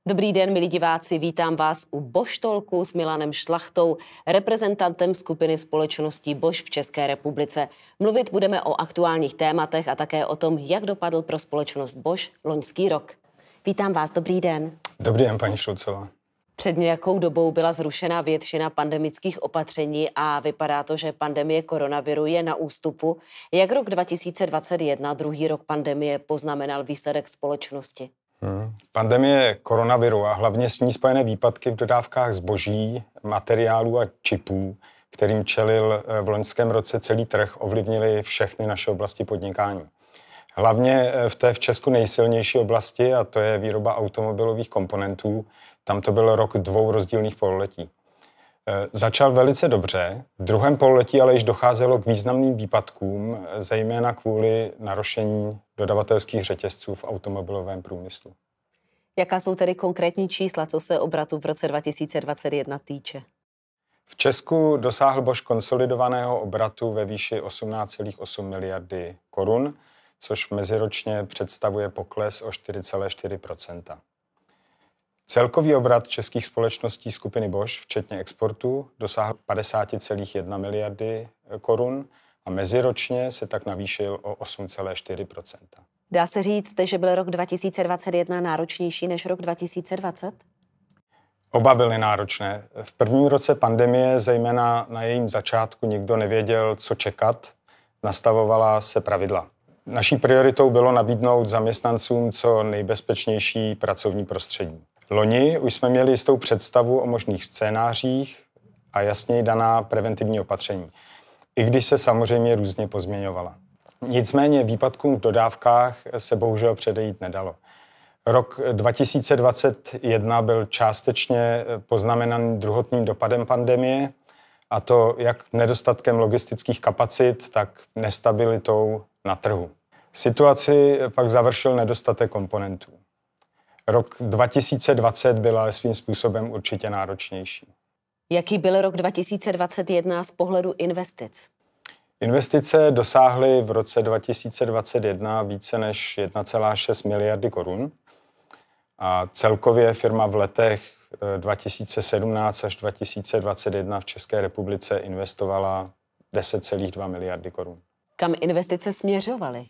Dobrý den, milí diváci, vítám vás u Bosch Talku s Milanem Šlachtou, reprezentantem skupiny společností Bosch v České republice. Mluvit budeme o aktuálních tématech a také o tom, jak dopadl pro společnost Bosch loňský rok. Vítám vás, dobrý den. Dobrý den, paní Šulcová. Před nějakou dobou byla zrušena většina pandemických opatření a vypadá to, že pandemie koronaviru je na ústupu. Jak rok 2021, druhý rok pandemie, poznamenal výsledek společnosti? Pandemie koronaviru a hlavně s ní spojené výpadky v dodávkách zboží, materiálů a čipů, kterým čelil v loňském roce celý trh, ovlivnily všechny naše oblasti podnikání. Hlavně v té v Česku nejsilnější oblasti, a to je výroba automobilových komponentů, tam to byl rok 2 rozdílných pololetí. Začal velice dobře, v druhém pololetí ale již docházelo k významným výpadkům, zejména kvůli narušení dodavatelských řetězců v automobilovém průmyslu. Jaká jsou tedy konkrétní čísla, co se obratu v roce 2021 týče? V Česku dosáhl Bosch konsolidovaného obratu ve výši 18,8 miliardy korun, což meziročně představuje pokles o 4,4%. Celkový obrat českých společností skupiny Bosch, včetně exportu, dosáhl 50,1 miliardy korun a meziročně se tak navýšil o 8,4%. Dá se říct, že byl rok 2021 náročnější než rok 2020? Oba byly náročné. V prvním roce pandemie, zejména na jejím začátku, nikdo nevěděl, co čekat, nastavovala se pravidla. Naší prioritou bylo nabídnout zaměstnancům co nejbezpečnější pracovní prostředí. Loni už jsme měli jistou představu o možných scénářích a jasněji daná preventivní opatření, i když se samozřejmě různě pozměňovala. Nicméně výpadkům v dodávkách se bohužel předejít nedalo. Rok 2021 byl částečně poznamenaný druhotným dopadem pandemie, a to jak nedostatkem logistických kapacit, tak nestabilitou na trhu. Situaci pak završil nedostatek komponentů. Rok 2020 byl ale svým způsobem určitě náročnější. Jaký byl rok 2021 z pohledu investic? Investice dosáhly v roce 2021 více než 1,6 miliardy korun a celkově firma v letech 2017 až 2021 v České republice investovala 10,2 miliardy korun. Kam investice směřovaly?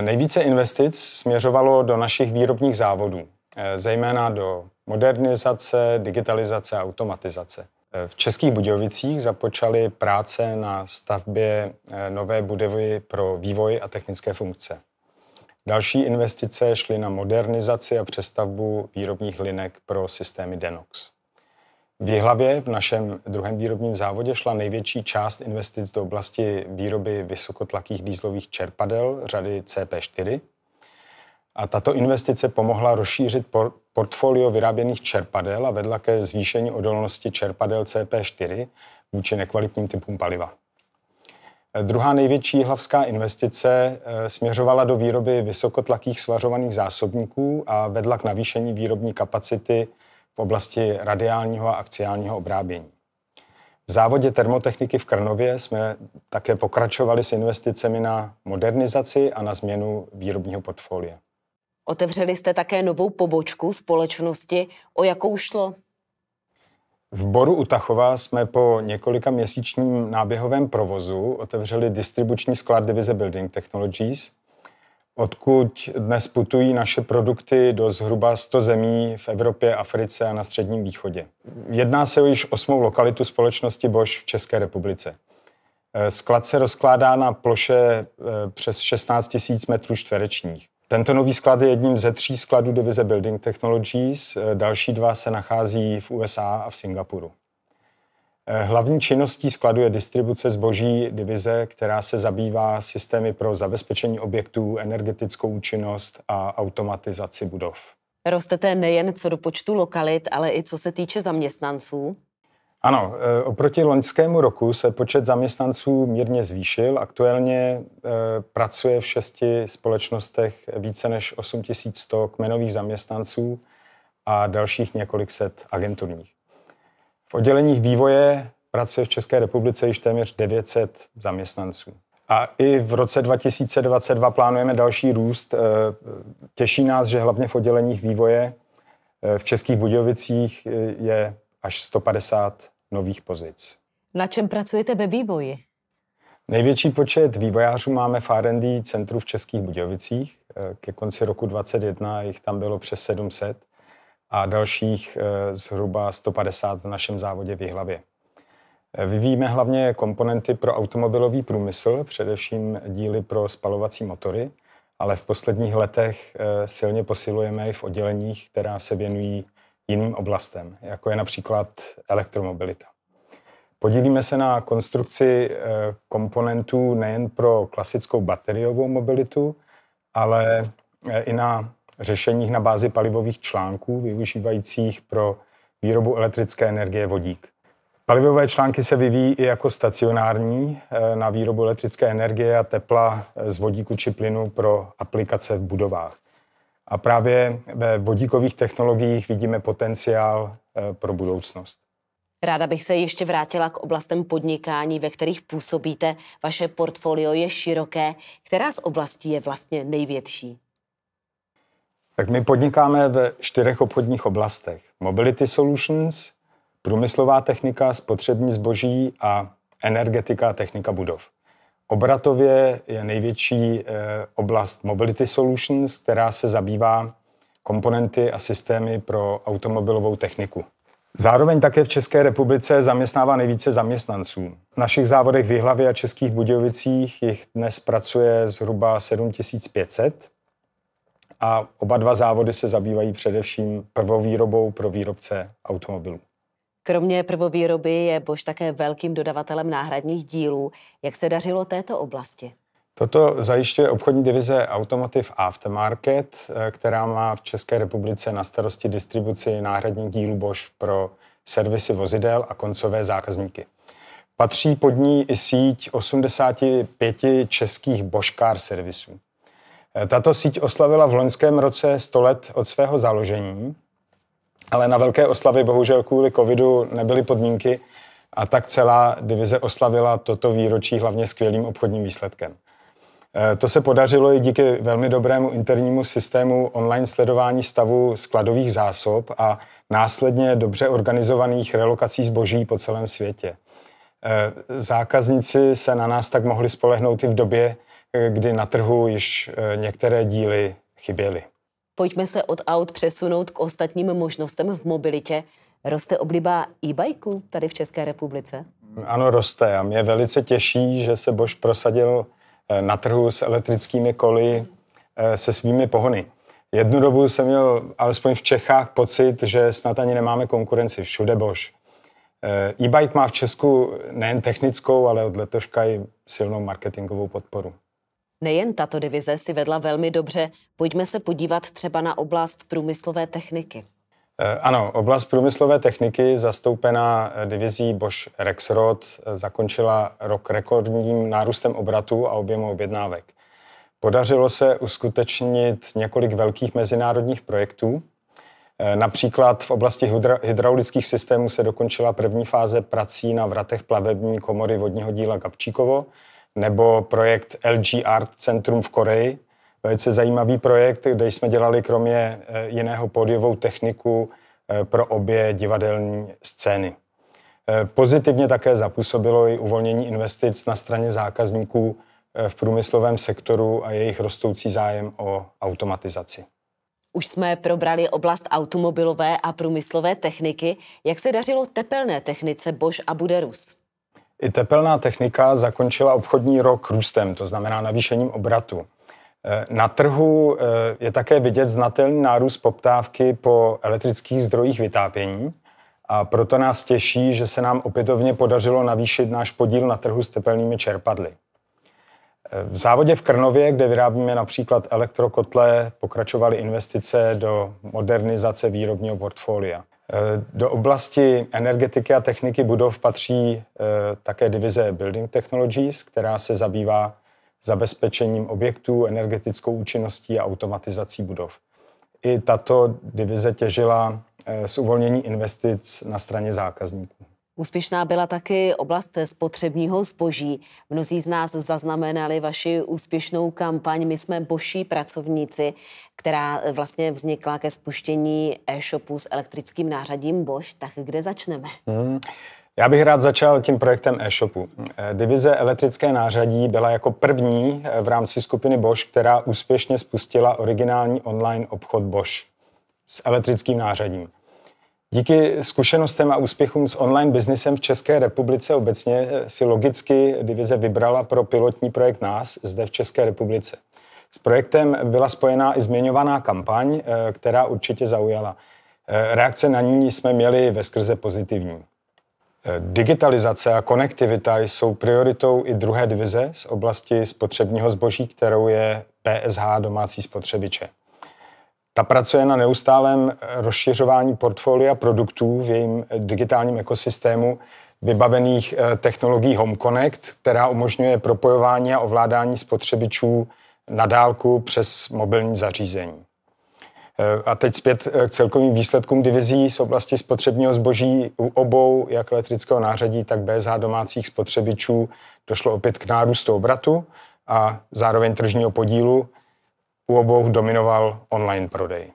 Nejvíce investic směřovalo do našich výrobních závodů, zejména do modernizace, digitalizace a automatizace. V Českých Budějovicích započaly práce na stavbě nové budovy pro vývoj a technické funkce. Další investice šly na modernizaci a přestavbu výrobních linek pro systémy Denox. V Jihlavě v našem druhém výrobním závodě šla největší část investic do oblasti výroby vysokotlakých dieselových čerpadel řady CP4. A tato investice pomohla rozšířit portfolio vyráběných čerpadel a vedla ke zvýšení odolnosti čerpadel CP4 vůči nekvalitním typům paliva. Druhá největší jihlavská investice směřovala do výroby vysokotlakých svařovaných zásobníků a vedla k navýšení výrobní kapacity v oblasti radiálního a axiálního obrábění. V závodě termotechniky v Krnově jsme také pokračovali s investicemi na modernizaci a na změnu výrobního portfolia. Otevřeli jste také novou pobočku společnosti. O jakou šlo? V Boru u Tachova jsme po několika měsíčním náběhovém provozu otevřeli distribuční sklad divize Building Technologies, odkud dnes putují naše produkty do zhruba 100 zemí v Evropě, Africe a na Středním východě. Jedná se o již 8. lokalitu společnosti Bosch v České republice. Sklad se rozkládá na ploše přes 16 000 metrů čtverečních. Tento nový sklad je jedním ze 3 skladů divize Building Technologies, další 2 se nachází v USA a v Singapuru. Hlavní činností skladu je distribuce zboží divize, která se zabývá systémy pro zabezpečení objektů, energetickou účinnost a automatizaci budov. Rostete nejen co do počtu lokalit, ale i co se týče zaměstnanců? Ano, oproti loňskému roku se počet zaměstnanců mírně zvýšil. Aktuálně pracuje v 6 společnostech více než 8100 kmenových zaměstnanců a dalších několik set agenturních. V odděleních vývoje pracuje v České republice již téměř 900 zaměstnanců. A i v roce 2022 plánujeme další růst. Těší nás, že hlavně v odděleních vývoje V Českých Budějovicích je až 150 nových pozic. Na čem pracujete ve vývoji? Největší počet vývojářů máme v R&D centru v Českých Budějovicích. Ke konci roku 2021 jich tam bylo přes 700 a dalších zhruba 150 v našem závodě v Jihlavě. Vyvíjíme hlavně komponenty pro automobilový průmysl, především díly pro spalovací motory, ale v posledních letech silně posilujeme i v odděleních, která se věnují jiným oblastem, jako je například elektromobilita. Podílíme se na konstrukci komponentů nejen pro klasickou bateriovou mobilitu, ale i na řešeních na bázi palivových článků, využívajících pro výrobu elektrické energie vodík. Palivové články se vyvíjí i jako stacionární na výrobu elektrické energie a tepla z vodíku či plynu pro aplikace v budovách. A právě ve vodíkových technologiích vidíme potenciál pro budoucnost. Ráda bych se ještě vrátila k oblastem podnikání, ve kterých působíte. Vaše portfolio je široké. Která z oblastí je vlastně největší? Tak my podnikáme ve 4 obchodních oblastech. Mobility Solutions, průmyslová technika, spotřební zboží a energetika a technika budov. Obratově je největší oblast Mobility Solutions, která se zabývá komponenty a systémy pro automobilovou techniku. Zároveň také v České republice zaměstnává nejvíce zaměstnanců. V našich závodech v Jihlavě a Českých Budějovicích jich dnes pracuje zhruba 7500 a oba dva závody se zabývají především prvovýrobou pro výrobce automobilů. Kromě prvovýroby je Bosch také velkým dodavatelem náhradních dílů. Jak se dařilo této oblasti? Toto zajišťuje obchodní divize Automotive Aftermarket, která má v České republice na starosti distribuci náhradních dílů Bosch pro servisy vozidel a koncové zákazníky. Patří pod ní i síť 85 českých Bosch Car servisů. Tato síť oslavila v loňském roce 100 let od svého založení, ale na velké oslavy bohužel kvůli covidu nebyly podmínky a tak celá divize oslavila toto výročí hlavně skvělým obchodním výsledkem. To se podařilo i díky velmi dobrému internímu systému online sledování stavu skladových zásob a následně dobře organizovaných relokací zboží po celém světě. Zákazníci se na nás tak mohli spolehnout i v době, kdy na trhu již některé díly chyběly. Pojďme se od aut přesunout k ostatním možnostem v mobilitě. Roste obliba e-bikeů tady v České republice? Ano, roste a mě velice těší, že se Bosch prosadil na trhu s elektrickými koly se svými pohony. Jednu dobu jsem měl alespoň v Čechách pocit, že snad ani nemáme konkurenci, všude Bosch. E-bike má v Česku nejen technickou, ale od letoška i silnou marketingovou podporu. Nejen tato divize si vedla velmi dobře, pojďme se podívat třeba na oblast průmyslové techniky. Ano, oblast průmyslové techniky zastoupená divizí Bosch Rexroth zakončila rok rekordním nárůstem obratu a objemu objednávek. Podařilo se uskutečnit několik velkých mezinárodních projektů. Například v oblasti hydraulických systémů se dokončila první fáze prací na vratech plavební komory vodního díla Gabčíkovo, nebo projekt LG Art Centrum v Koreji. Velice zajímavý projekt, kde jsme dělali kromě jiného pódiovou techniku pro obě divadelní scény. Pozitivně také zapůsobilo i uvolnění investic na straně zákazníků v průmyslovém sektoru a jejich rostoucí zájem o automatizaci. Už jsme probrali oblast automobilové a průmyslové techniky. Jak se dařilo tepelné technice Bosch a Buderus? I tepelná technika zakončila obchodní rok růstem, to znamená navýšením obratu. Na trhu je také vidět znatelný nárůst poptávky po elektrických zdrojích vytápění a proto nás těší, že se nám opětovně podařilo navýšit náš podíl na trhu s tepelnými čerpadly. V závodě v Krnově, kde vyrábíme například elektrokotle, pokračovaly investice do modernizace výrobního portfolia. Do oblasti energetiky a techniky budov patří také divize Building Technologies, která se zabývá zabezpečením objektů, energetickou účinností a automatizací budov. I tato divize těžila z uvolnění investic na straně zákazníků. Úspěšná byla taky oblast spotřebního zboží. Mnozí z nás zaznamenali vaši úspěšnou kampaň My jsme Boží pracovníci, která vlastně vznikla ke spuštění e-shopu s elektrickým nářadím Bosch. Tak kde začneme? Já bych rád začal tím projektem e-shopu. Divize elektrické nářadí byla jako první v rámci skupiny Bosch, která úspěšně spustila originální online obchod Bosch s elektrickým nářadím. Díky zkušenostem a úspěchům s online biznisem v České republice obecně si logicky divize vybrala pro pilotní projekt nás zde v České republice. S projektem byla spojená i zmiňovaná kampaň, která určitě zaujala. Reakce na ní jsme měli veskrze pozitivní. Digitalizace a konektivita jsou prioritou i druhé divize z oblasti spotřebního zboží, kterou je PSH domácí spotřebiče. Ta pracuje na neustálém rozšiřování portfolia produktů v jejím digitálním ekosystému vybavených technologií Home Connect, která umožňuje propojování a ovládání spotřebičů na dálku přes mobilní zařízení. A teď zpět k celkovým výsledkům divizí z oblasti spotřebního zboží u obou, jak elektrického nářadí, tak BSH domácích spotřebičů, došlo opět k nárůstu obratu a zároveň tržního podílu. U obou dominoval online prodej.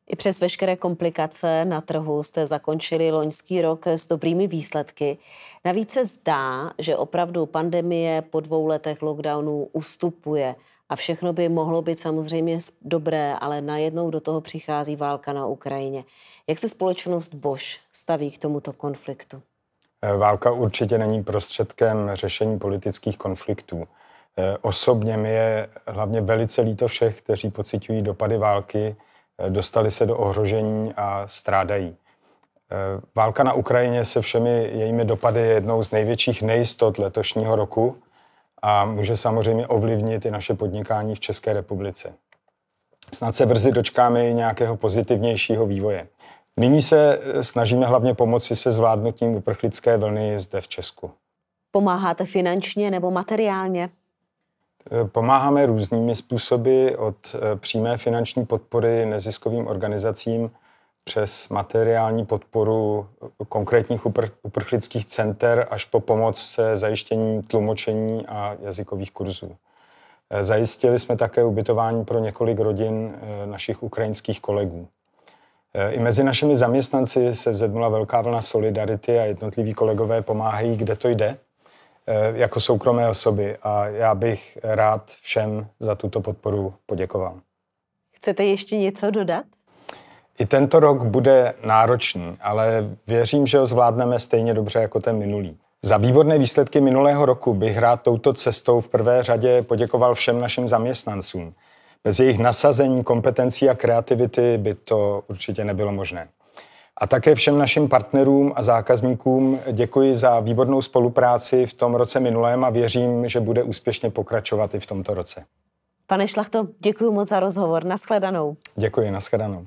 I přes veškeré komplikace na trhu jste zakončili loňský rok s dobrými výsledky. Navíc se zdá, že opravdu pandemie po 2 letech lockdownu ustupuje a všechno by mohlo být samozřejmě dobré, ale najednou do toho přichází válka na Ukrajině. Jak se společnost Bosch staví k tomuto konfliktu? Válka určitě není prostředkem řešení politických konfliktů. Osobně mi je hlavně velice líto všech, kteří pociťují dopady války, dostali se do ohrožení a strádají. Válka na Ukrajině se všemi jejími dopady je jednou z největších nejistot letošního roku a může samozřejmě ovlivnit i naše podnikání v České republice. Snad se brzy dočkáme i nějakého pozitivnějšího vývoje. Nyní se snažíme hlavně pomoci se zvládnutím uprchlické vlny zde v Česku. Pomáháte finančně nebo materiálně? Pomáháme různými způsoby, od přímé finanční podpory neziskovým organizacím přes materiální podporu konkrétních uprchlických center až po pomoc se zajištěním tlumočení a jazykových kurzů. Zajistili jsme také ubytování pro několik rodin našich ukrajinských kolegů. I mezi našimi zaměstnanci se vzedmula velká vlna solidarity a jednotliví kolegové pomáhají, kde to jde, jako soukromé osoby, a já bych rád všem za tuto podporu poděkoval. Chcete ještě něco dodat? I tento rok bude náročný, ale věřím, že ho zvládneme stejně dobře jako ten minulý. Za výborné výsledky minulého roku bych rád touto cestou v prvé řadě poděkoval všem našim zaměstnancům. Bez jejich nasazení, kompetencí a kreativity by to určitě nebylo možné. A také všem našim partnerům a zákazníkům děkuji za výbornou spolupráci v tom roce minulém a věřím, že bude úspěšně pokračovat i v tomto roce. Pane Šlachto, děkuji moc za rozhovor. Nashledanou. Děkuji, nashledanou.